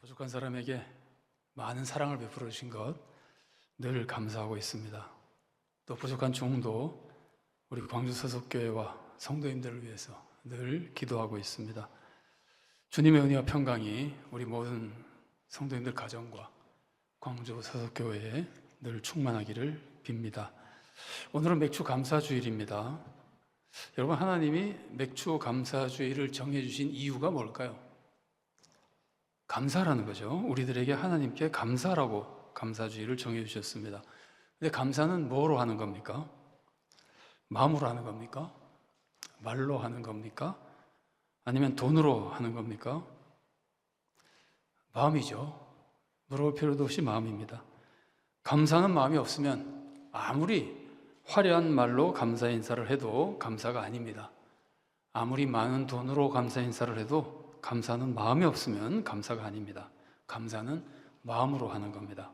부족한 사람에게 많은 사랑을 베풀어 주신 것 늘 감사하고 있습니다. 또 부족한 종도 우리 광주 서석교회와 성도님들을 위해서 늘 기도하고 있습니다. 주님의 은혜와 평강이 우리 모든 성도님들 가정과 광주 서석교회에 늘 충만하기를 빕니다. 오늘은 맥주 감사주일입니다. 여러분, 하나님이 맥주 감사주일을 정해주신 이유가 뭘까요? 감사라는 거죠. 우리들에게 하나님께 감사라고 감사주일을 정해주셨습니다. 근데 감사는 뭐로 하는 겁니까? 마음으로 하는 겁니까? 말로 하는 겁니까? 아니면 돈으로 하는 겁니까? 마음이죠. 물어볼 필요도 없이 마음입니다. 감사는 마음이 없으면 아무리 화려한 말로 감사 인사를 해도 감사가 아닙니다. 아무리 많은 돈으로 감사 인사를 해도 감사는 마음이 없으면 감사가 아닙니다. 감사는 마음으로 하는 겁니다.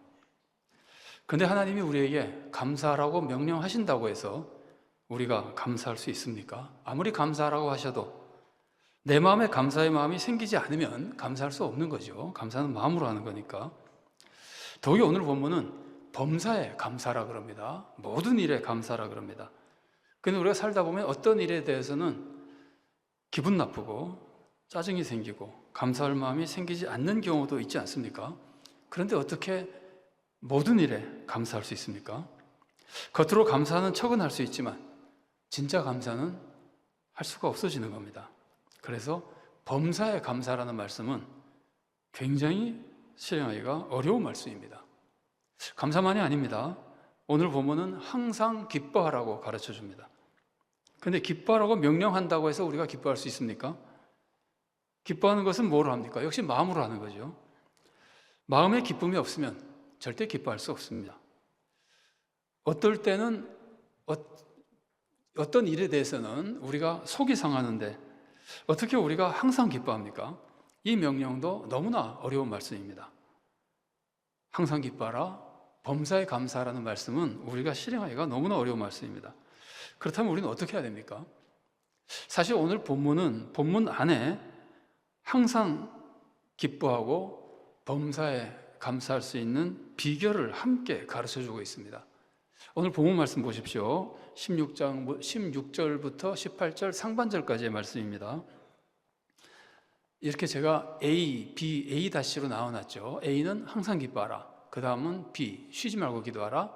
그런데 하나님이 우리에게 감사하라고 명령하신다고 해서 우리가 감사할 수 있습니까? 아무리 감사하라고 하셔도 내 마음에 감사의 마음이 생기지 않으면 감사할 수 없는 거죠. 감사는 마음으로 하는 거니까. 더욱이 오늘 본문은 범사에 감사라 그럽니다. 모든 일에 감사라 그럽니다. 근데 우리가 살다 보면 어떤 일에 대해서는 기분 나쁘고 짜증이 생기고 감사할 마음이 생기지 않는 경우도 있지 않습니까? 그런데 어떻게 모든 일에 감사할 수 있습니까? 겉으로 감사하는 척은 할 수 있지만 진짜 감사는 할 수가 없어지는 겁니다. 그래서 범사에 감사라는 말씀은 굉장히 실행하기가 어려운 말씀입니다. 감사만이 아닙니다. 오늘 본문은 항상 기뻐하라고 가르쳐 줍니다. 그런데 기뻐하라고 명령한다고 해서 우리가 기뻐할 수 있습니까? 기뻐하는 것은 뭐로 합니까? 역시 마음으로 하는 거죠. 마음에 기쁨이 없으면 절대 기뻐할 수 없습니다. 어떨 때는 어떤 일에 대해서는 우리가 속이 상하는데 어떻게 우리가 항상 기뻐합니까? 이 명령도 너무나 어려운 말씀입니다. 항상 기뻐하라, 범사에 감사하라는 말씀은 우리가 실행하기가 너무나 어려운 말씀입니다. 그렇다면 우리는 어떻게 해야 됩니까? 사실 오늘 본문은 본문 안에 항상 기뻐하고 범사에 감사할 수 있는 비결을 함께 가르쳐주고 있습니다. 오늘 본문 말씀 보십시오. 16절부터 18절 상반절까지의 말씀입니다. 이렇게 제가 A, B, A-로 나눠놨죠. A는 항상 기뻐하라. 그 다음은 B, 쉬지 말고 기도하라.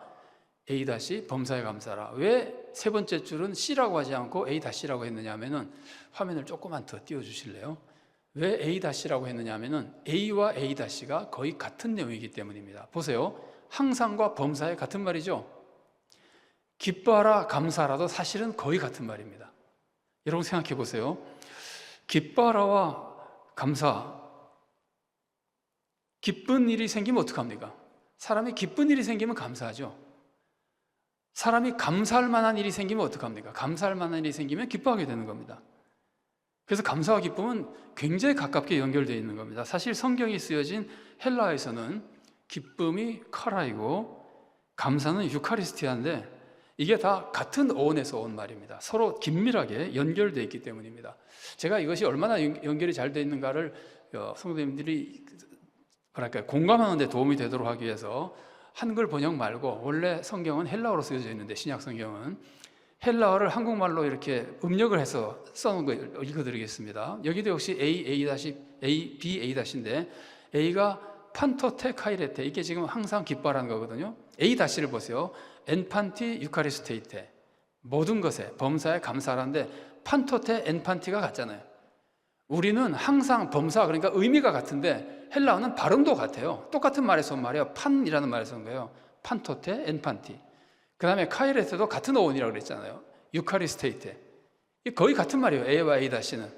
A- 범사에 감사하라. 왜 세 번째 줄은 C라고 하지 않고 A-라고 했느냐 하면은 화면을 조금만 더 띄워주실래요? 왜 A-라고 했느냐 하면은 A와 A-가 거의 같은 내용이기 때문입니다. 보세요. 항상과 범사에 같은 말이죠. 기뻐하라, 감사하라도 사실은 거의 같은 말입니다. 여러분 생각해 보세요. 기뻐하라와 감사, 기쁜 일이 생기면 어떡합니까? 사람이 기쁜 일이 생기면 감사하죠. 사람이 감사할 만한 일이 생기면 어떡합니까? 감사할 만한 일이 생기면 기뻐하게 되는 겁니다. 그래서 감사와 기쁨은 굉장히 가깝게 연결되어 있는 겁니다. 사실 성경이 쓰여진 헬라어에서는 기쁨이 카라이고 감사는 유카리스티아인데 이게 다 같은 어원에서 온 말입니다. 서로 긴밀하게 연결되어 있기 때문입니다. 제가 이것이 얼마나 연결이 잘 되어 있는가를 성도님들이 공감하는 데 도움이 되도록 하기 위해서 한글 번역 말고 원래 성경은 헬라어로 쓰여져 있는데 신약 성경은 헬라어를 한국말로 이렇게 음력을 해서 써놓은 거 읽어드리겠습니다. 여기도 역시 A, B, A-인데 A가 판토테 카이레테, 이게 지금 항상 기뻐하라는 거거든요. A-를 보세요. 엔판티 유카리스테이테, 모든 것에 범사에 감사하라는데 판토테 엔판티가 같잖아요. 우리는 항상 범사, 그러니까 의미가 같은데 헬라어는 발음도 같아요. 똑같은 말에서 온 말이에요. 판이라는 말에서 온 거예요. 판토테 엔판티. 그 다음에 카이레트도 같은 어원이라고 그랬잖아요. 유카리스테이테. 거의 같은 말이에요. A와 A-는.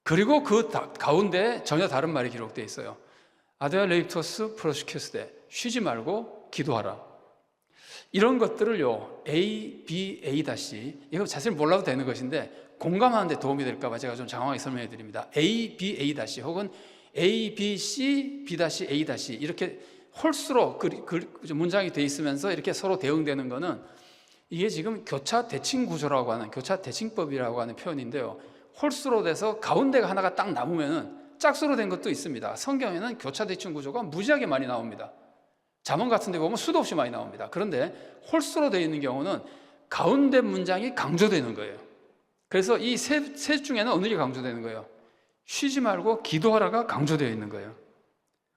그리고 그 가운데 전혀 다른 말이 기록되어 있어요. 아데아 레이프토스 프로시큐스데, 쉬지 말고 기도하라. 이런 것들을요, A, B, A-, 이거 자세히 몰라도 되는 것인데 공감하는 데 도움이 될까 봐 제가 좀 장황하게 설명해 드립니다. A, B, A- 혹은 A, B, C, B- A- 이렇게 홀수로 문장이 되어 있으면서 이렇게 서로 대응되는 거는 이게 지금 교차 대칭 구조라고 하는, 교차 대칭법이라고 하는 표현인데요. 홀수로 돼서 가운데가 하나가 딱 남으면은 짝수로 된 것도 있습니다. 성경에는 교차대칭 구조가 무지하게 많이 나옵니다. 잠언 같은 데 보면 수도 없이 많이 나옵니다. 그런데 홀수로 되어 있는 경우는 가운데 문장이 강조되는 거예요. 그래서 이 셋 중에는 어느 게 강조되는 거예요? 쉬지 말고 기도하라가 강조되어 있는 거예요.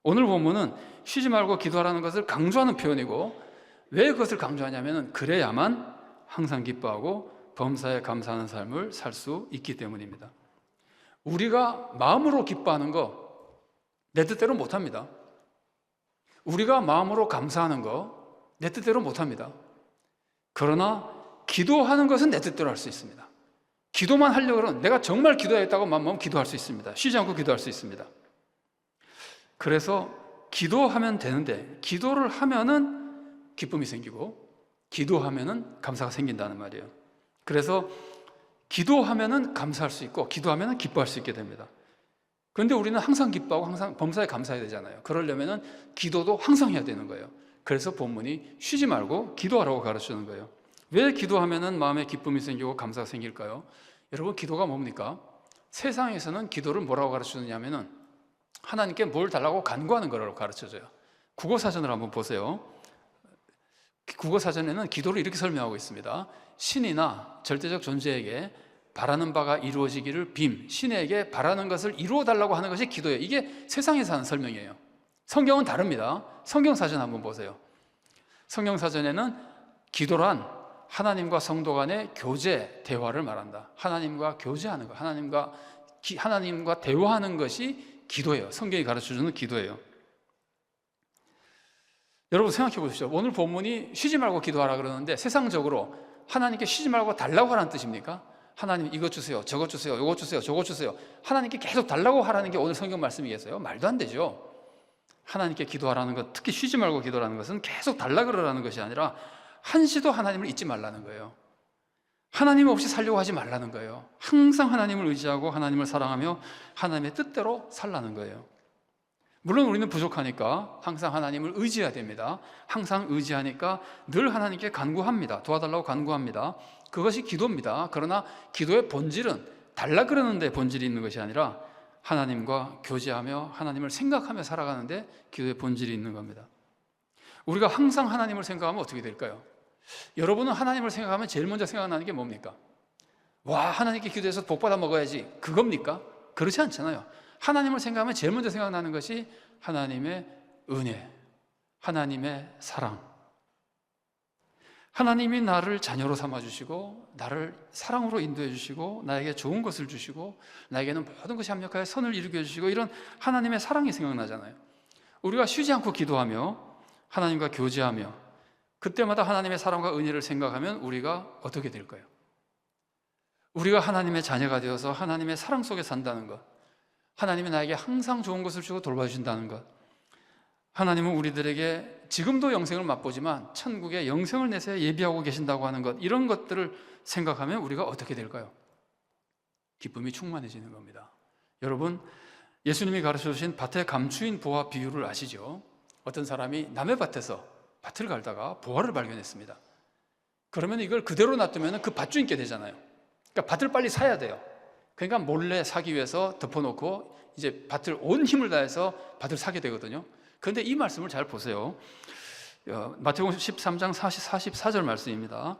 오늘 본문은 쉬지 말고 기도하라는 것을 강조하는 표현이고, 왜 그것을 강조하냐면 그래야만 항상 기뻐하고 범사에 감사하는 삶을 살 수 있기 때문입니다. 우리가 마음으로 기뻐하는 거 내 뜻대로 못합니다. 우리가 마음으로 감사하는 거 내 뜻대로 못합니다. 그러나 기도하는 것은 내 뜻대로 할 수 있습니다. 기도만 하려고 그러면 내가 정말 기도하겠다고 마음먹으면 기도할 수 있습니다. 쉬지 않고 기도할 수 있습니다. 그래서 기도하면 되는데, 기도를 하면은 기쁨이 생기고 기도하면은 감사가 생긴다는 말이에요. 그래서 기도하면은 감사할 수 있고 기도하면은 기뻐할 수 있게 됩니다. 그런데 우리는 항상 기뻐하고 항상 범사에 감사해야 되잖아요. 그러려면은 기도도 항상 해야 되는 거예요. 그래서 본문이 쉬지 말고 기도하라고 가르치는 거예요. 왜 기도하면은 마음에 기쁨이 생기고 감사가 생길까요? 여러분, 기도가 뭡니까? 세상에서는 기도를 뭐라고 가르치느냐면은 하나님께 뭘 달라고 간구하는 거라고 가르쳐줘요. 국어사전을 한번 보세요. 국어사전에는 기도를 이렇게 설명하고 있습니다. 신이나 절대적 존재에게 바라는 바가 이루어지기를 신에게 바라는 것을 이루어달라고 하는 것이 기도예요. 이게 세상에서 하는 설명이에요. 성경은 다릅니다. 성경사전 한번 보세요. 성경사전에는 기도란 하나님과 성도 간의 교제, 대화를 말한다. 하나님과 교제하는 것, 하나님과 대화하는 것이 기도예요. 성경이 가르쳐주는 기도예요. 여러분 생각해 보십시오. 오늘 본문이 쉬지 말고 기도하라 그러는데 세상적으로 하나님께 쉬지 말고 달라고 하라는 뜻입니까? 하나님 이것 주세요, 저것 주세요, 이것 주세요, 저것 주세요. 하나님께 계속 달라고 하라는 게 오늘 성경 말씀이겠어요? 말도 안 되죠. 하나님께 기도하라는 것, 특히 쉬지 말고 기도하라는 것은 계속 달라 그러라는 것이 아니라 한시도 하나님을 잊지 말라는 거예요. 하나님 없이 살려고 하지 말라는 거예요. 항상 하나님을 의지하고 하나님을 사랑하며 하나님의 뜻대로 살라는 거예요. 물론 우리는 부족하니까 항상 하나님을 의지해야 됩니다. 항상 의지하니까 늘 하나님께 간구합니다. 도와달라고 간구합니다. 그것이 기도입니다. 그러나 기도의 본질은 달라 그러는 데 본질이 있는 것이 아니라 하나님과 교제하며 하나님을 생각하며 살아가는데 기도의 본질이 있는 겁니다. 우리가 항상 하나님을 생각하면 어떻게 될까요? 여러분은 하나님을 생각하면 제일 먼저 생각나는 게 뭡니까? 와, 하나님께 기도해서 복 받아 먹어야지, 그겁니까? 그렇지 않잖아요. 하나님을 생각하면 제일 먼저 생각나는 것이 하나님의 은혜, 하나님의 사랑. 하나님이 나를 자녀로 삼아주시고 나를 사랑으로 인도해 주시고 나에게 좋은 것을 주시고 나에게는 모든 것이 합력하여 선을 이루게 해주시고, 이런 하나님의 사랑이 생각나잖아요. 우리가 쉬지 않고 기도하며 하나님과 교제하며 그때마다 하나님의 사랑과 은혜를 생각하면 우리가 어떻게 될까요? 우리가 하나님의 자녀가 되어서 하나님의 사랑 속에 산다는 것, 하나님이 나에게 항상 좋은 것을 주고 돌봐주신다는 것, 하나님은 우리들에게 지금도 영생을 맛보지만 천국에 영생을 내세워 예비하고 계신다고 하는 것, 이런 것들을 생각하면 우리가 어떻게 될까요? 기쁨이 충만해지는 겁니다. 여러분, 예수님이 가르쳐주신 밭에 감추인 보화 비유를 아시죠? 어떤 사람이 남의 밭에서 밭을 갈다가 보화를 발견했습니다. 그러면 이걸 그대로 놔두면 그 밭주인께 되잖아요. 그러니까 밭을 빨리 사야 돼요. 그러니까 몰래 사기 위해서 덮어놓고 이제 밭을 온 힘을 다해서 밭을 사게 되거든요. 그런데 이 말씀을 잘 보세요. 마태복음 13장 44절 말씀입니다.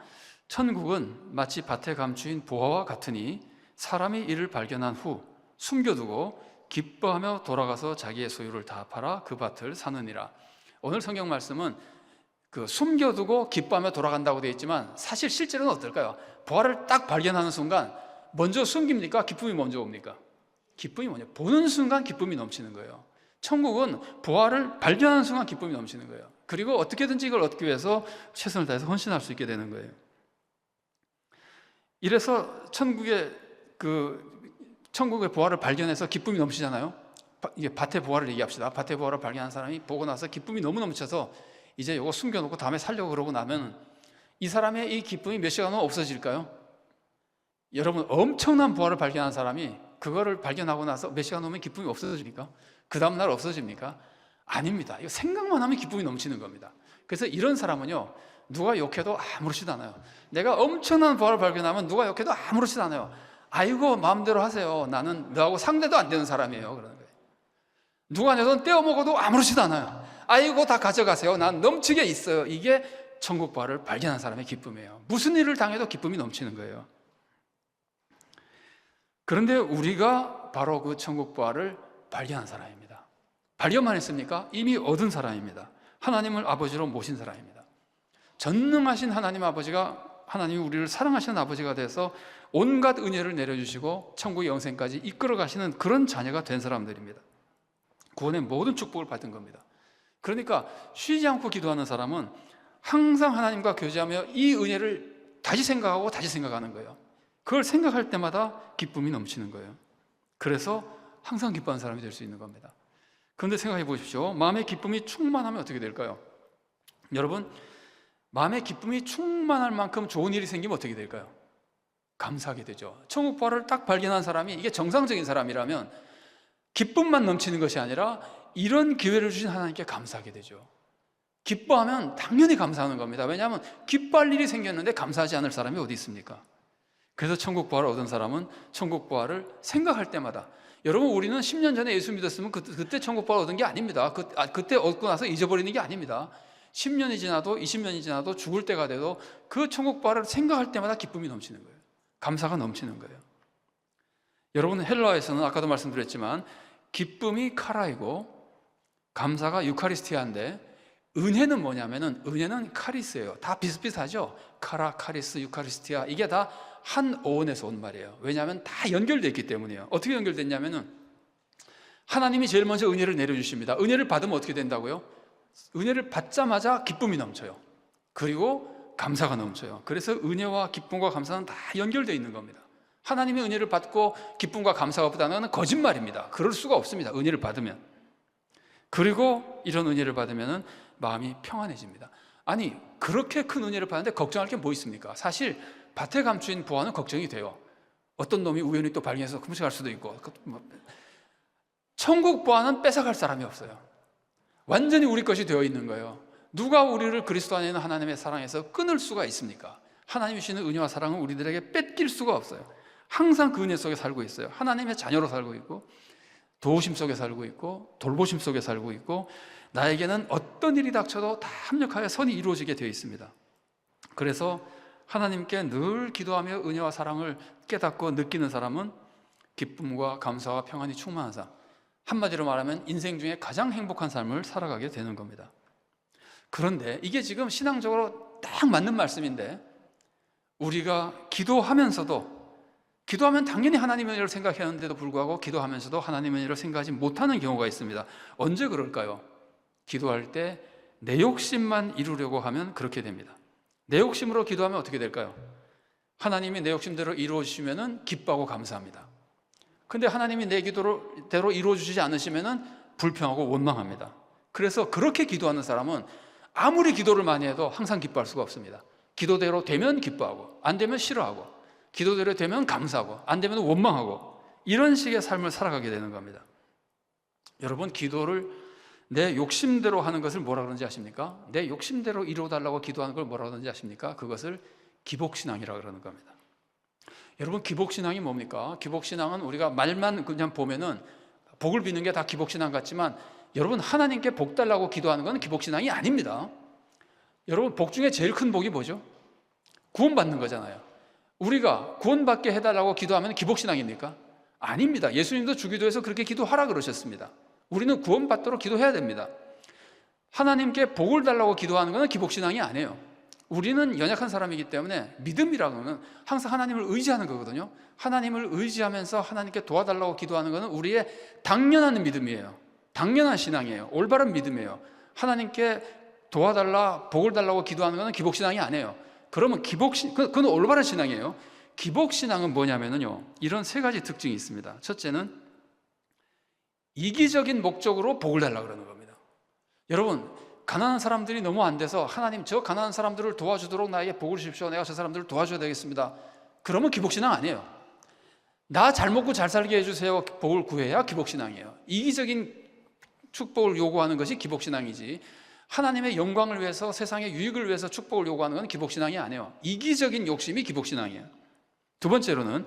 천국은 마치 밭에 감추인 보화와 같으니 사람이 이를 발견한 후 숨겨두고 기뻐하며 돌아가서 자기의 소유를 다 팔아 그 밭을 사느니라. 오늘 성경 말씀은 그 숨겨두고 기뻐하며 돌아간다고 되어 있지만 사실 실제로는 어떨까요? 보화를 딱 발견하는 순간 먼저 숨깁니까? 기쁨이 먼저 옵니까? 기쁨이 먼저, 보는 순간 기쁨이 넘치는 거예요. 천국은 보화를 발견하는 순간 기쁨이 넘치는 거예요. 그리고 어떻게든지 이걸 얻기 위해서 최선을 다해서 헌신할 수 있게 되는 거예요. 이래서 천국의 보화를 발견해서 기쁨이 넘치잖아요. 이게 밭의 보화를 얘기합시다. 밭의 보화를 발견한 사람이 보고 나서 기쁨이 너무 넘쳐서 이제 이거 숨겨놓고 다음에 살려고 그러고 나면 이 사람의 이 기쁨이 몇 시간 후에 없어질까요? 여러분, 엄청난 보화를 발견한 사람이 그거를 발견하고 나서 몇 시간 후면 기쁨이 없어집니까? 그 다음날 없어집니까? 아닙니다. 이거 생각만 하면 기쁨이 넘치는 겁니다. 그래서 이런 사람은요, 누가 욕해도 아무렇지도 않아요. 내가 엄청난 보화를 발견하면 누가 욕해도 아무렇지도 않아요. 아이고 마음대로 하세요. 나는 너하고 상대도 안 되는 사람이에요. 그러는 거예요. 누가 내 돈 떼어 먹어도 아무렇지도 않아요. 아이고 다 가져가세요. 난 넘치게 있어요. 이게 천국 부활을 발견한 사람의 기쁨이에요. 무슨 일을 당해도 기쁨이 넘치는 거예요. 그런데 우리가 바로 그 천국 부활을 발견한 사람입니다. 발견만 했습니까? 이미 얻은 사람입니다. 하나님을 아버지로 모신 사람입니다. 전능하신 하나님 아버지가, 하나님이 우리를 사랑하시는 아버지가 돼서 온갖 은혜를 내려주시고 천국의 영생까지 이끌어 가시는 그런 자녀가 된 사람들입니다. 구원의 모든 축복을 받은 겁니다. 그러니까 쉬지 않고 기도하는 사람은 항상 하나님과 교제하며 이 은혜를 다시 생각하고 다시 생각하는 거예요. 그걸 생각할 때마다 기쁨이 넘치는 거예요. 그래서 항상 기뻐하는 사람이 될 수 있는 겁니다. 그런데 생각해 보십시오. 마음의 기쁨이 충만하면 어떻게 될까요? 여러분, 마음의 기쁨이 충만할 만큼 좋은 일이 생기면 어떻게 될까요? 감사하게 되죠. 천국 부활을 딱 발견한 사람이, 이게 정상적인 사람이라면 기쁨만 넘치는 것이 아니라 이런 기회를 주신 하나님께 감사하게 되죠. 기뻐하면 당연히 감사하는 겁니다. 왜냐하면 기뻐할 일이 생겼는데 감사하지 않을 사람이 어디 있습니까? 그래서 천국 부활을 얻은 사람은 천국 부활을 생각할 때마다, 여러분, 우리는 10년 전에 예수 믿었으면 그때 천국 부활을 얻은 게 아닙니다. 그때 얻고 나서 잊어버리는 게 아닙니다. 10년이 지나도 20년이 지나도 죽을 때가 돼도 그 천국 부활을 생각할 때마다 기쁨이 넘치는 거예요. 감사가 넘치는 거예요. 여러분, 헬라어에서는 아까도 말씀드렸지만 기쁨이 카라이고 감사가 유카리스티아인데, 은혜는 뭐냐면은, 은혜는 카리스예요. 다 비슷비슷하죠. 카라, 카리스, 유카리스티아, 이게 다 한 어원에서 온 말이에요. 왜냐하면 다 연결되어 있기 때문이에요. 어떻게 연결됐냐면은, 하나님이 제일 먼저 은혜를 내려주십니다. 은혜를 받으면 어떻게 된다고요? 은혜를 받자마자 기쁨이 넘쳐요. 그리고 감사가 넘쳐요. 그래서 은혜와 기쁨과 감사는 다 연결되어 있는 겁니다. 하나님의 은혜를 받고 기쁨과 감사가 없다는 건 거짓말입니다. 그럴 수가 없습니다. 은혜를 받으면. 그리고 이런 은혜를 받으면 마음이 평안해집니다. 아니, 그렇게 큰 은혜를 받는데 걱정할 게 뭐 있습니까? 사실 밭에 감추인 부화는 걱정이 돼요. 어떤 놈이 우연히 또 발견해서 훔쳐갈 수도 있고. 천국 부화는 뺏어갈 사람이 없어요. 완전히 우리 것이 되어 있는 거예요. 누가 우리를 그리스도 안에 있는 하나님의 사랑에서 끊을 수가 있습니까? 하나님이 주시는 은혜와 사랑은 우리들에게 뺏길 수가 없어요. 항상 그 은혜 속에 살고 있어요. 하나님의 자녀로 살고 있고, 도우심 속에 살고 있고, 돌보심 속에 살고 있고, 나에게는 어떤 일이 닥쳐도 다 합력하여 선이 이루어지게 되어 있습니다. 그래서 하나님께 늘 기도하며 은혜와 사랑을 깨닫고 느끼는 사람은 기쁨과 감사와 평안이 충만한 사람, 한마디로 말하면 인생 중에 가장 행복한 삶을 살아가게 되는 겁니다. 그런데 이게 지금 신앙적으로 딱 맞는 말씀인데, 우리가 기도하면 당연히 하나님의 은혜를 생각했는데도 불구하고 기도하면서도 하나님의 은혜를 생각하지 못하는 경우가 있습니다. 언제 그럴까요? 기도할 때 내 욕심만 이루려고 하면 그렇게 됩니다. 내 욕심으로 기도하면 어떻게 될까요? 하나님이 내 욕심대로 이루어주시면 기뻐하고 감사합니다. 근데 하나님이 내 기도대로 이루어주시지 않으시면 불평하고 원망합니다. 그래서 그렇게 기도하는 사람은 아무리 기도를 많이 해도 항상 기뻐할 수가 없습니다. 기도대로 되면 기뻐하고, 안 되면 싫어하고, 기도대로 되면 감사하고, 안 되면 원망하고, 이런 식의 삶을 살아가게 되는 겁니다. 여러분, 기도를 내 욕심대로 하는 것을 뭐라 그러는지 아십니까? 내 욕심대로 이루어달라고 기도하는 걸 뭐라 그러는지 아십니까? 그것을 기복신앙이라고 그러는 겁니다. 여러분, 기복신앙이 뭡니까? 기복신앙은 우리가 말만 그냥 보면은 복을 비는 게 다 기복신앙 같지만, 여러분, 하나님께 복 달라고 기도하는 건 기복신앙이 아닙니다. 여러분, 복 중에 제일 큰 복이 뭐죠? 구원받는 거잖아요. 우리가 구원받게 해달라고 기도하면 기복신앙입니까? 아닙니다. 예수님도 주기도에서 그렇게 기도하라 그러셨습니다. 우리는 구원받도록 기도해야 됩니다. 하나님께 복을 달라고 기도하는 것은 기복신앙이 아니에요. 우리는 연약한 사람이기 때문에 믿음이라는 것은 항상 하나님을 의지하는 거거든요. 하나님을 의지하면서 하나님께 도와달라고 기도하는 것은 우리의 당연한 믿음이에요. 당연한 신앙이에요. 올바른 믿음이에요. 하나님께 도와달라, 복을 달라고 기도하는 것은 기복신앙이 아니에요. 그러면 그건 올바른 신앙이에요. 기복신앙은 뭐냐면요, 이런 세 가지 특징이 있습니다. 첫째는 이기적인 목적으로 복을 달라고 그러는 겁니다. 여러분, 가난한 사람들이 너무 안 돼서 하나님, 저 가난한 사람들을 도와주도록 나에게 복을 주십시오. 내가 저 사람들을 도와줘야 되겠습니다. 그러면 기복신앙 아니에요. 나 잘 먹고 잘 살게 해주세요. 복을 구해야 기복신앙이에요. 이기적인 축복을 요구하는 것이 기복신앙이지, 하나님의 영광을 위해서, 세상의 유익을 위해서 축복을 요구하는 건 기복신앙이 아니에요. 이기적인 욕심이 기복신앙이에요. 두 번째로는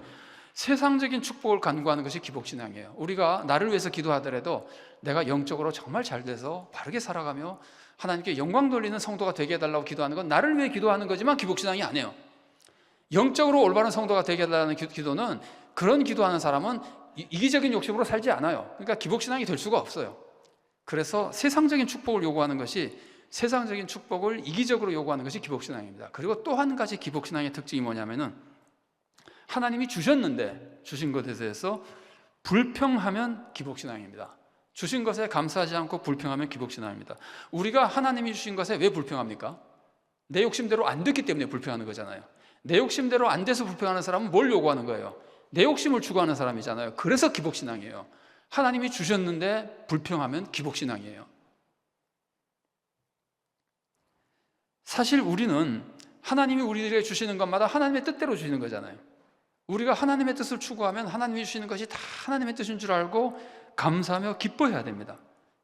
세상적인 축복을 간구하는 것이 기복신앙이에요. 우리가 나를 위해서 기도하더라도 내가 영적으로 정말 잘 돼서 바르게 살아가며 하나님께 영광 돌리는 성도가 되게 해달라고 기도하는 건 나를 위해 기도하는 거지만 기복신앙이 아니에요. 영적으로 올바른 성도가 되게 해달라는 기도는, 그런 기도하는 사람은 이기적인 욕심으로 살지 않아요. 그러니까 기복신앙이 될 수가 없어요. 그래서 세상적인 축복을 요구하는 것이, 세상적인 축복을 이기적으로 요구하는 것이 기복신앙입니다. 그리고 또 한 가지 기복신앙의 특징이 뭐냐면은, 하나님이 주셨는데 주신 것에 대해서 불평하면 기복신앙입니다. 주신 것에 감사하지 않고 불평하면 기복신앙입니다. 우리가 하나님이 주신 것에 왜 불평합니까? 내 욕심대로 안 됐기 때문에 불평하는 거잖아요. 내 욕심대로 안 돼서 불평하는 사람은 뭘 요구하는 거예요? 내 욕심을 추구하는 사람이잖아요. 그래서 기복신앙이에요. 하나님이 주셨는데 불평하면 기복신앙이에요. 사실 우리는 하나님이 우리에게 주시는 것마다 하나님의 뜻대로 주시는 거잖아요. 우리가 하나님의 뜻을 추구하면 하나님이 주시는 것이 다 하나님의 뜻인 줄 알고 감사하며 기뻐해야 됩니다.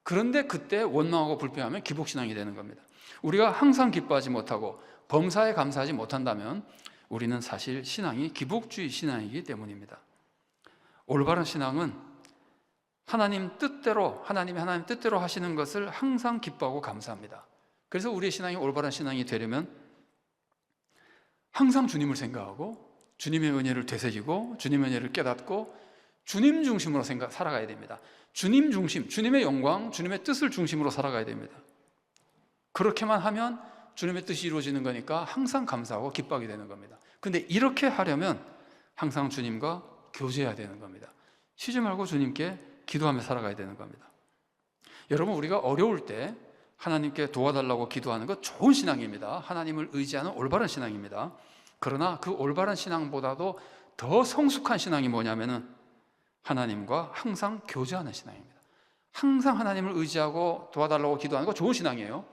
그런데 그때 원망하고 불평하면 기복신앙이 되는 겁니다. 우리가 항상 기뻐하지 못하고 범사에 감사하지 못한다면 우리는 사실 신앙이 기복주의 신앙이기 때문입니다. 올바른 신앙은 하나님 뜻대로, 하나님 뜻대로 하시는 것을 항상 기뻐하고 감사합니다. 그래서 우리의 신앙이 올바른 신앙이 되려면 항상 주님을 생각하고 주님의 은혜를 되새기고 주님의 은혜를 깨닫고 주님 중심으로 살아가야 됩니다. 주님 중심, 주님의 영광, 주님의 뜻을 중심으로 살아가야 됩니다. 그렇게만 하면 주님의 뜻이 이루어지는 거니까 항상 감사하고 기뻐하게 되는 겁니다. 근데 이렇게 하려면 항상 주님과 교제해야 되는 겁니다. 쉬지 말고 주님께 기도하며 살아가야 되는 겁니다. 여러분, 우리가 어려울 때 하나님께 도와달라고 기도하는 것 좋은 신앙입니다. 하나님을 의지하는 올바른 신앙입니다. 그러나 그 올바른 신앙보다도 더 성숙한 신앙이 뭐냐면은 하나님과 항상 교제하는 신앙입니다. 항상 하나님을 의지하고 도와달라고 기도하는 거 좋은 신앙이에요.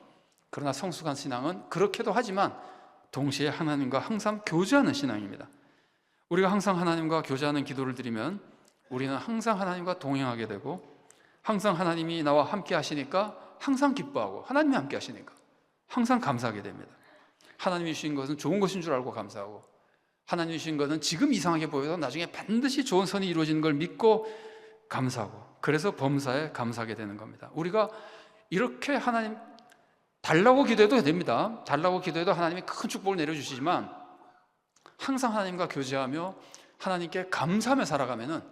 그러나 성숙한 신앙은 그렇게도 하지만 동시에 하나님과 항상 교제하는 신앙입니다. 우리가 항상 하나님과 교제하는 기도를 드리면 우리는 항상 하나님과 동행하게 되고, 항상 하나님이 나와 함께 하시니까 항상 기뻐하고, 하나님이 함께 하시니까 항상 감사하게 됩니다. 하나님이 주신 것은 좋은 것인 줄 알고 감사하고, 하나님이 주신 것은 지금 이상하게 보여도 나중에 반드시 좋은 선이 이루어지는 걸 믿고 감사하고, 그래서 범사에 감사하게 되는 겁니다. 우리가 이렇게 하나님 달라고 기도해도 됩니다. 달라고 기도해도 하나님이 큰 축복을 내려주시지만 항상 하나님과 교제하며 하나님께 감사하며 살아가면은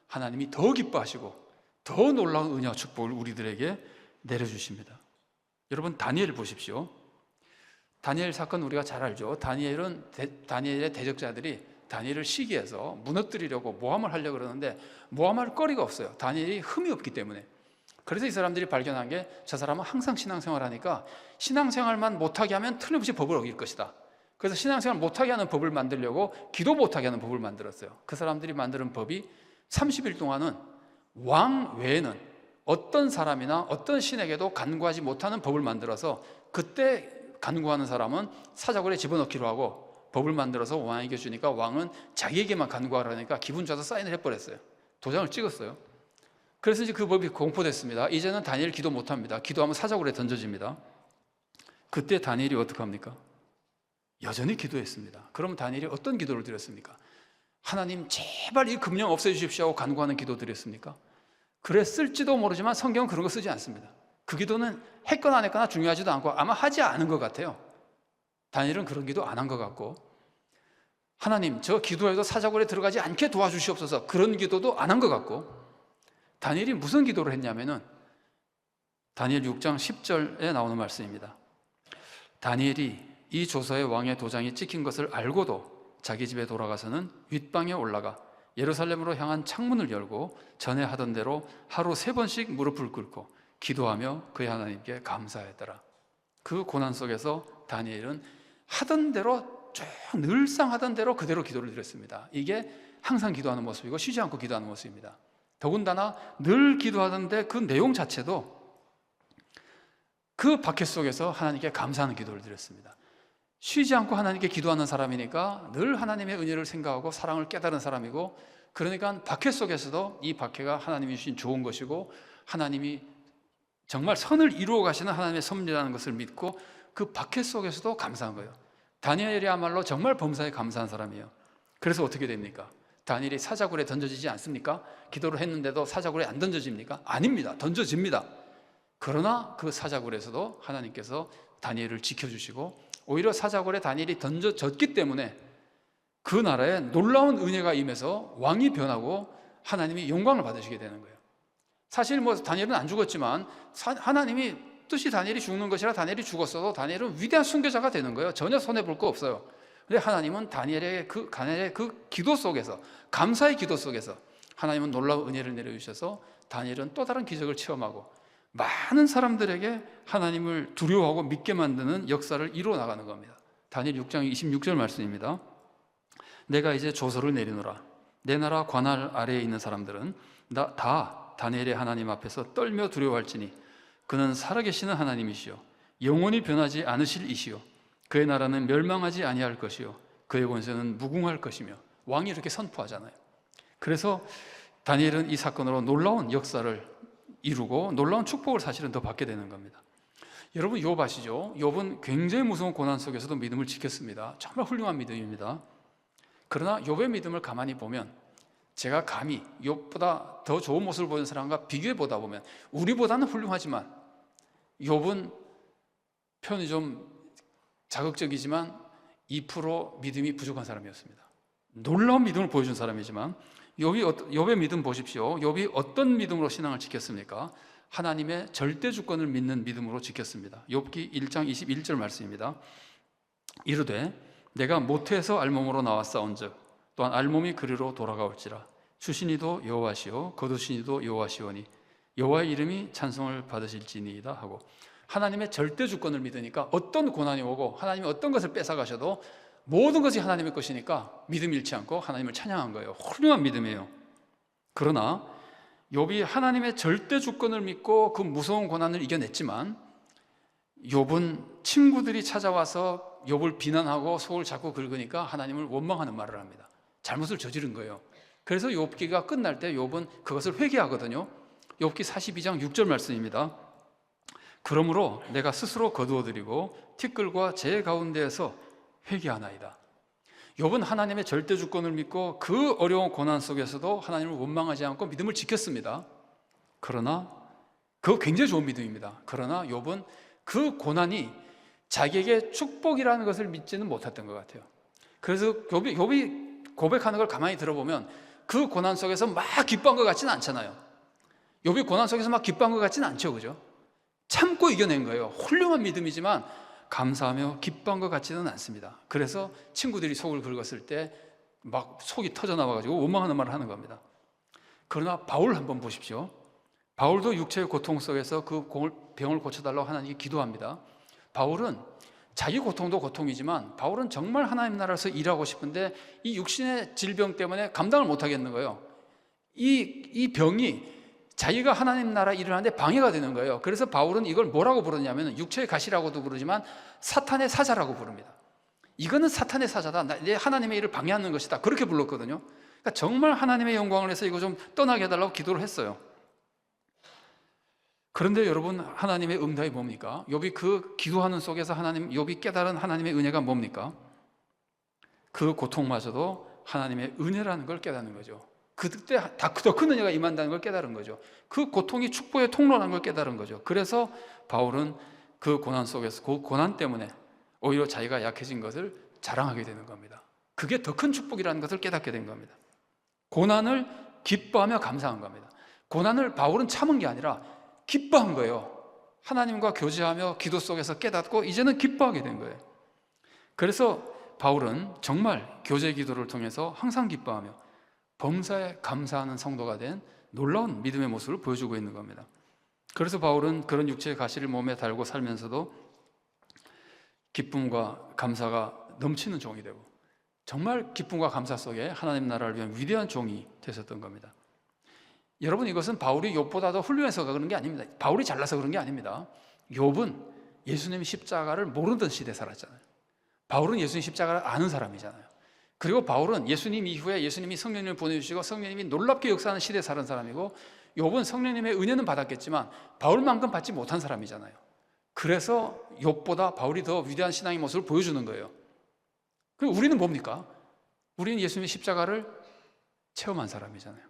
하나님이 더 기뻐하시고 더 놀라운 은혜와 축복을 우리들에게 내려주십니다. 여러분, 다니엘 보십시오. 다니엘 사건 우리가 잘 알죠. 다니엘의 대적자들이 다니엘을 시기해서 무너뜨리려고 모함을 하려고 그러는데 모함할 거리가 없어요. 다니엘이 흠이 없기 때문에. 그래서 이 사람들이 발견한 게, 저 사람은 항상 신앙생활하니까 신앙생활만 못하게 하면 틀림없이 법을 어길 것이다. 그래서 신앙생활 못하게 하는 법을 만들려고 기도 못하게 하는 법을 만들었어요. 그 사람들이 만드는 법이 30일 동안은 왕 외에는 어떤 사람이나 어떤 신에게도 간구하지 못하는 법을 만들어서, 그때 간구하는 사람은 사자굴에 집어넣기로 하고 법을 만들어서 왕에게 주니까 왕은 자기에게만 간구하라니까 기분 좋아서 사인을 해버렸어요. 도장을 찍었어요. 그래서 이제 그 법이 공포됐습니다. 이제는 다니엘 기도 못합니다. 기도하면 사자굴에 던져집니다. 그때 다니엘이 어떻게 합니까? 여전히 기도했습니다. 그럼 다니엘이 어떤 기도를 드렸습니까? 하나님, 제발 이 금령 없애주십시오 하고 간구하는 기도 드렸습니까? 그랬을지도 모르지만 성경은 그런 거 쓰지 않습니다. 그 기도는 했거나 안 했거나 중요하지도 않고 아마 하지 않은 것 같아요. 다니엘은 그런 기도 안 한 것 같고, 하나님, 저 기도해도 사자굴에 들어가지 않게 도와주시옵소서, 그런 기도도 안 한 것 같고, 다니엘이 무슨 기도를 했냐면은 다니엘 6장 10절에 나오는 말씀입니다. 다니엘이 이 조서에 왕의 도장이 찍힌 것을 알고도 자기 집에 돌아가서는 윗방에 올라가 예루살렘으로 향한 창문을 열고 전에 하던 대로 하루 3번씩 무릎을 꿇고 기도하며 그의 하나님께 감사했더라. 그 고난 속에서 다니엘은 하던 대로, 쭉 늘상 하던 대로 그대로 기도를 드렸습니다. 이게 항상 기도하는 모습이고 쉬지 않고 기도하는 모습입니다. 더군다나 늘 기도하던데 그 내용 자체도 그 박해 속에서 하나님께 감사하는 기도를 드렸습니다. 쉬지 않고 하나님께 기도하는 사람이니까 늘 하나님의 은혜를 생각하고 사랑을 깨달은 사람이고, 그러니까 박해 속에서도 이 박해가 하나님이 주신 좋은 것이고 하나님이 정말 선을 이루어 가시는 하나님의 섭리라는 것을 믿고 그 박해 속에서도 감사한 거예요. 다니엘이야말로 정말 범사에 감사한 사람이에요. 그래서 어떻게 됩니까? 다니엘이 사자굴에 던져지지 않습니까? 기도를 했는데도 사자굴에 안 던져집니까? 아닙니다. 던져집니다. 그러나 그 사자굴에서도 하나님께서 다니엘을 지켜주시고 오히려 사자굴에 다니엘이 던져졌기 때문에 그 나라에 놀라운 은혜가 임해서 왕이 변하고 하나님이 영광을 받으시게 되는 거예요. 사실 다니엘은 안 죽었지만 하나님이 뜻이 다니엘이 죽는 것이라 다니엘이 죽었어도 다니엘은 위대한 순교자가 되는 거예요. 전혀 손해볼 거 없어요. 근데 하나님은 다니엘의 그 기도 속에서, 감사의 기도 속에서 하나님은 놀라운 은혜를 내려주셔서 다니엘은 또 다른 기적을 체험하고 많은 사람들에게 하나님을 두려워하고 믿게 만드는 역사를 이루어 나가는 겁니다. 다니엘 6장 26절 말씀입니다. 내가 이제 조서를 내리노라. 내 나라 관할 아래에 있는 사람들은 다 다니엘의 하나님 앞에서 떨며 두려워할지니 그는 살아계시는 하나님이시요 영원히 변하지 않으실 이시요 그의 나라는 멸망하지 아니할 것이요 그의 권세는 무궁할 것이며, 왕이 이렇게 선포하잖아요. 그래서 다니엘은 이 사건으로 놀라운 역사를 이루고 놀라운 축복을 사실은 더 받게 되는 겁니다. 여러분, 욥 아시죠? 욥은 굉장히 무서운 고난 속에서도 믿음을 지켰습니다. 정말 훌륭한 믿음입니다. 그러나 욥의 믿음을 가만히 보면, 제가 감히 욥보다 더 좋은 모습을 보는 사람과 비교해 보다 보면 우리보다는 훌륭하지만 욥은 표현이 좀 자극적이지만 2% 믿음이 부족한 사람이었습니다. 놀라운 믿음을 보여준 사람이지만 욥의 믿음 보십시오. 욥이 어떤 믿음으로 신앙을 지켰습니까? 하나님의 절대 주권을 믿는 믿음으로 지켰습니다. 욥기 1장 21절 말씀입니다. 이르되 내가 모태에서 알몸으로 나왔사온즉 또한 알몸이 그리로 돌아가올지라. 주시니도 여호와시요 거두시니도 여호와시오니 여호와의 이름이 찬송을 받으실지니이다 하고, 하나님의 절대 주권을 믿으니까 어떤 고난이 오고 하나님이 어떤 것을 뺏어가셔도 모든 것이 하나님의 것이니까 믿음 잃지 않고 하나님을 찬양한 거예요. 훌륭한 믿음이에요. 그러나 욥이 하나님의 절대 주권을 믿고 그 무서운 고난을 이겨냈지만 욥은 친구들이 찾아와서 욥을 비난하고 속을 자꾸 긁으니까 하나님을 원망하는 말을 합니다. 잘못을 저지른 거예요. 그래서 욥기가 끝날 때 욥은 그것을 회개하거든요. 욥기 42장 6절 말씀입니다. 그러므로 내가 스스로 거두어드리고 티끌과 재 가운데에서 회개하나이다. 욥은 하나님의 절대 주권을 믿고 그 어려운 고난 속에서도 하나님을 원망하지 않고 믿음을 지켰습니다. 그러나 그거 굉장히 좋은 믿음입니다. 그러나 욥은 그 고난이 자기에게 축복이라는 것을 믿지는 못했던 것 같아요. 그래서 욥이 고백하는 걸 가만히 들어보면 그 고난 속에서 막 기뻐한 것 같지는 않잖아요. 욥이 고난 속에서 막 기뻐한 것 같지는 않죠, 그죠? 참고 이겨낸 거예요. 훌륭한 믿음이지만 감사하며 기뻐한 것 같지는 않습니다. 그래서 친구들이 속을 긁었을 때 막 속이 터져나와가지고 원망하는 말을 하는 겁니다. 그러나 바울 한번 보십시오. 바울도 육체의 고통 속에서 그 병을 고쳐달라고 하나님께 기도합니다. 바울은 자기 고통도 고통이지만 바울은 정말 하나님 나라에서 일하고 싶은데 이 육신의 질병 때문에 감당을 못하겠는 거예요. 이 병이 자기가 하나님 나라 일을 하는데 방해가 되는 거예요. 그래서 바울은 이걸 뭐라고 부르냐면 육체의 가시라고도 부르지만 사탄의 사자라고 부릅니다. 이거는 사탄의 사자다. 내 하나님의 일을 방해하는 것이다. 그렇게 불렀거든요. 그러니까 정말 하나님의 영광을 해서 이거 좀 떠나게 해달라고 기도를 했어요. 그런데 여러분, 하나님의 응답이 뭡니까? 욥이 그 기도하는 속에서 욥이 깨달은 하나님의 은혜가 뭡니까? 그 고통마저도 하나님의 은혜라는 걸 깨닫는 거죠. 그때 더 큰 은혜가 임한다는 걸 깨달은 거죠. 그 고통이 축복의 통로라는 걸 깨달은 거죠. 그래서 바울은 그 고난 속에서 그 고난 때문에 오히려 자기가 약해진 것을 자랑하게 되는 겁니다. 그게 더 큰 축복이라는 것을 깨닫게 된 겁니다. 고난을 기뻐하며 감사한 겁니다. 고난을 바울은 참은 게 아니라 기뻐한 거예요. 하나님과 교제하며 기도 속에서 깨닫고 이제는 기뻐하게 된 거예요. 그래서 바울은 정말 교제 기도를 통해서 항상 기뻐하며 범사에 감사하는 성도가 된 놀라운 믿음의 모습을 보여주고 있는 겁니다. 그래서 바울은 그런 육체의 가시를 몸에 달고 살면서도 기쁨과 감사가 넘치는 종이 되고 정말 기쁨과 감사 속에 하나님 나라를 위한 위대한 종이 되셨던 겁니다. 여러분, 이것은 바울이 욥보다 더 훌륭해서 그런 게 아닙니다. 바울이 잘나서 그런 게 아닙니다. 욥은 예수님 십자가를 모르던 시대에 살았잖아요. 바울은 예수님 십자가를 아는 사람이잖아요. 그리고 바울은 예수님 이후에 예수님이 성령님을 보내주시고 성령님이 놀랍게 역사하는 시대에 사는 사람이고, 욥은 성령님의 은혜는 받았겠지만 바울만큼 받지 못한 사람이잖아요. 그래서 욥보다 바울이 더 위대한 신앙의 모습을 보여주는 거예요. 그리고 우리는 뭡니까? 우리는 예수님의 십자가를 체험한 사람이잖아요.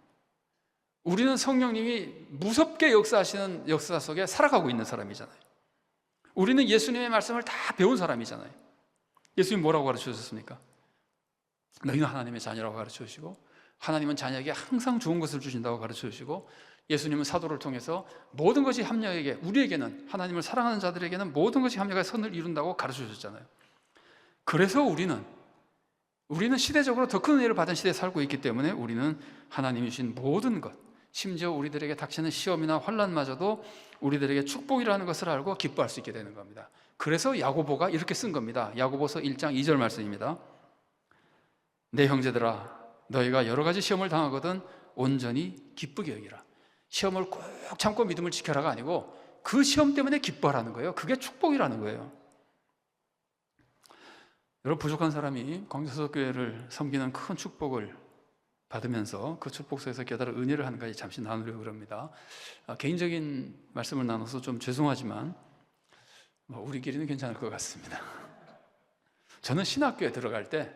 우리는 성령님이 무섭게 역사하시는 역사 속에 살아가고 있는 사람이잖아요. 우리는 예수님의 말씀을 다 배운 사람이잖아요. 예수님 뭐라고 가르쳐 주셨습니까? 너희는 하나님의 자녀라고 가르쳐 주시고, 하나님은 자녀에게 항상 좋은 것을 주신다고 가르쳐 주시고, 예수님은 사도를 통해서 모든 것이 합력에게, 우리에게는, 하나님을 사랑하는 자들에게는 모든 것이 합력하여 선을 이룬다고 가르쳐 주셨잖아요. 그래서 우리는 시대적으로 더 큰 은혜를 받은 시대에 살고 있기 때문에 우리는 하나님이 주신 모든 것, 심지어 우리들에게 닥치는 시험이나 환난마저도 우리들에게 축복이라는 것을 알고 기뻐할 수 있게 되는 겁니다. 그래서 야고보가 이렇게 쓴 겁니다. 야고보서 1장 2절 말씀입니다. 내 형제들아, 너희가 여러 가지 시험을 당하거든 온전히 기쁘게 여기라. 시험을 꼭 참고 믿음을 지켜라가 아니고 그 시험 때문에 기뻐하라는 거예요. 그게 축복이라는 거예요. 여러분, 부족한 사람이 광주서교회를 섬기는 큰 축복을 받으면서 그 축복 속에서 깨달은 은혜를 한 가지 잠시 나누려고 합니다. 개인적인 말씀을 나눠서 좀 죄송하지만 우리끼리는 괜찮을 것 같습니다. 저는 신학교에 들어갈 때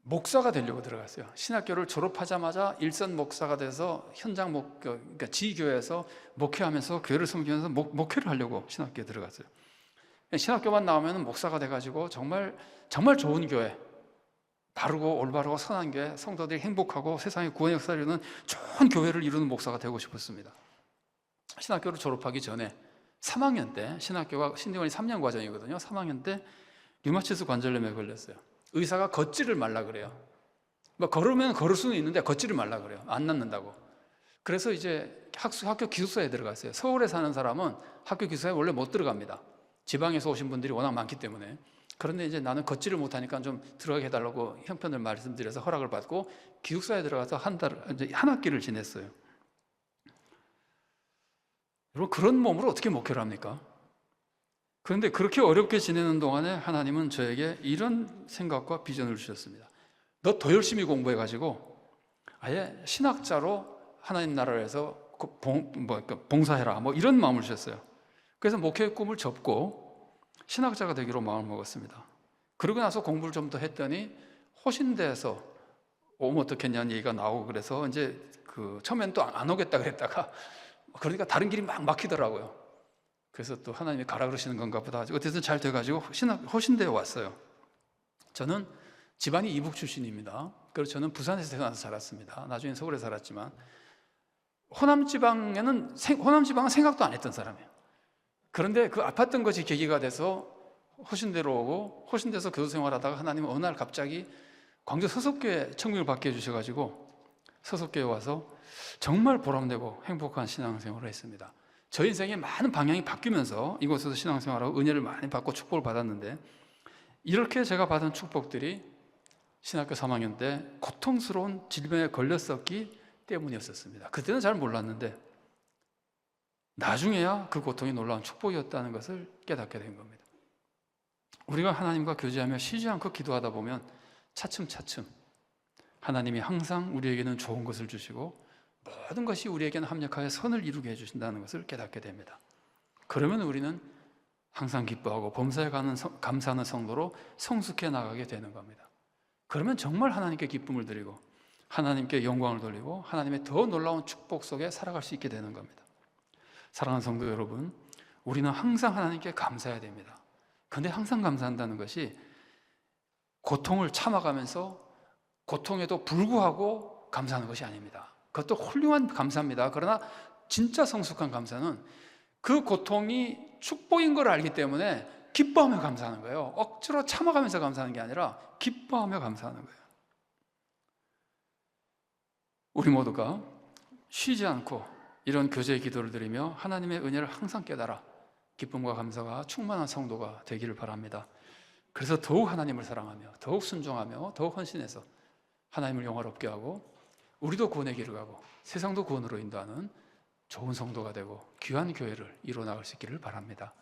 목사가 되려고 들어갔어요. 신학교를 졸업하자마자 일선 목사가 돼서 현장 그러니까 지교회에서 목회하면서 교회를 섬기면서 목회를 하려고 신학교에 들어갔어요. 신학교만 나오면 목사가 돼가지고 정말 좋은 교회, 바르고 올바르고 선한 교회, 성도들이 행복하고 세상의 구원 역사를 이루는 좋은 교회를 이루는 목사가 되고 싶었습니다. 신학교를 졸업하기 전에 3학년 때, 신학교가 신대원이 3년 과정이거든요. 3학년 때 류마티스 관절염에 걸렸어요. 의사가 걷지를 말라 그래요. 걸으면 걸을 수는 있는데 걷지를 말라 그래요. 안 낫는다고. 그래서 이제 학교 기숙사에 들어갔어요. 서울에 사는 사람은 학교 기숙사에 원래 못 들어갑니다. 지방에서 오신 분들이 워낙 많기 때문에. 그런데 이제 나는 걷지를 못하니까 좀 들어가게 해달라고 형편을 말씀드려서 허락을 받고 기숙사에 들어가서 한 학기를 지냈어요. 여러분, 그런 몸으로 어떻게 목회를 합니까? 그런데 그렇게 어렵게 지내는 동안에 하나님은 저에게 이런 생각과 비전을 주셨습니다. 너 더 열심히 공부해가지고 아예 신학자로 하나님 나라에서 봉사해라, 이런 마음을 주셨어요. 그래서 목회의 꿈을 접고 신학자가 되기로 마음을 먹었습니다. 그러고 나서 공부를 좀 더 했더니 호신대에서 오면 어떻겠냐는 얘기가 나오고, 그래서 이제 처음엔 또 안 오겠다 그랬다가 그러니까 다른 길이 막 막히더라고요. 그래서 또 하나님이 가라 그러시는 건가 보다. 어쨌든 잘 돼가지고 호신대에 왔어요. 저는 집안이 이북 출신입니다. 그래서 저는 부산에서 태어나서 살았습니다. 나중에 서울에 살았지만 호남지방은 생각도 안 했던 사람이에요. 그런데 그 아팠던 것이 계기가 돼서 호신대로 오고, 호신대에서 교수 생활하다가 하나님은 어느 날 갑자기 광주 서석교회 청명을 받게 해주셔가지고 서석교회 와서 정말 보람되고 행복한 신앙생활을 했습니다. 저 인생의 많은 방향이 바뀌면서 이곳에서 신앙생활하고 은혜를 많이 받고 축복을 받았는데, 이렇게 제가 받은 축복들이 신학교 3학년 때 고통스러운 질병에 걸렸었기 때문이었습니다. 그때는 잘 몰랐는데 나중에야 그 고통이 놀라운 축복이었다는 것을 깨닫게 된 겁니다. 우리가 하나님과 교제하며 쉬지 않고 기도하다 보면 차츰차츰 하나님이 항상 우리에게는 좋은 것을 주시고 모든 것이 우리에게는 합력하여 선을 이루게 해주신다는 것을 깨닫게 됩니다. 그러면 우리는 항상 기뻐하고 범사에 감사하는 성도로 성숙해 나가게 되는 겁니다. 그러면 정말 하나님께 기쁨을 드리고 하나님께 영광을 돌리고 하나님의 더 놀라운 축복 속에 살아갈 수 있게 되는 겁니다. 사랑하는 성도 여러분, 우리는 항상 하나님께 감사해야 됩니다. 그런데 항상 감사한다는 것이 고통을 참아가면서 고통에도 불구하고 감사하는 것이 아닙니다. 그것도 훌륭한 감사입니다. 그러나 진짜 성숙한 감사는 그 고통이 축복인 걸 알기 때문에 기뻐하며 감사하는 거예요. 억지로 참아가면서 감사하는 게 아니라 기뻐하며 감사하는 거예요. 우리 모두가 쉬지 않고 이런 교제의 기도를 드리며 하나님의 은혜를 항상 깨달아 기쁨과 감사가 충만한 성도가 되기를 바랍니다. 그래서 더욱 하나님을 사랑하며 더욱 순종하며 더욱 헌신해서 하나님을 영화롭게 하고 우리도 구원의 길을 가고 세상도 구원으로 인도하는 좋은 성도가 되고 귀한 교회를 이루어 나갈 수 있기를 바랍니다.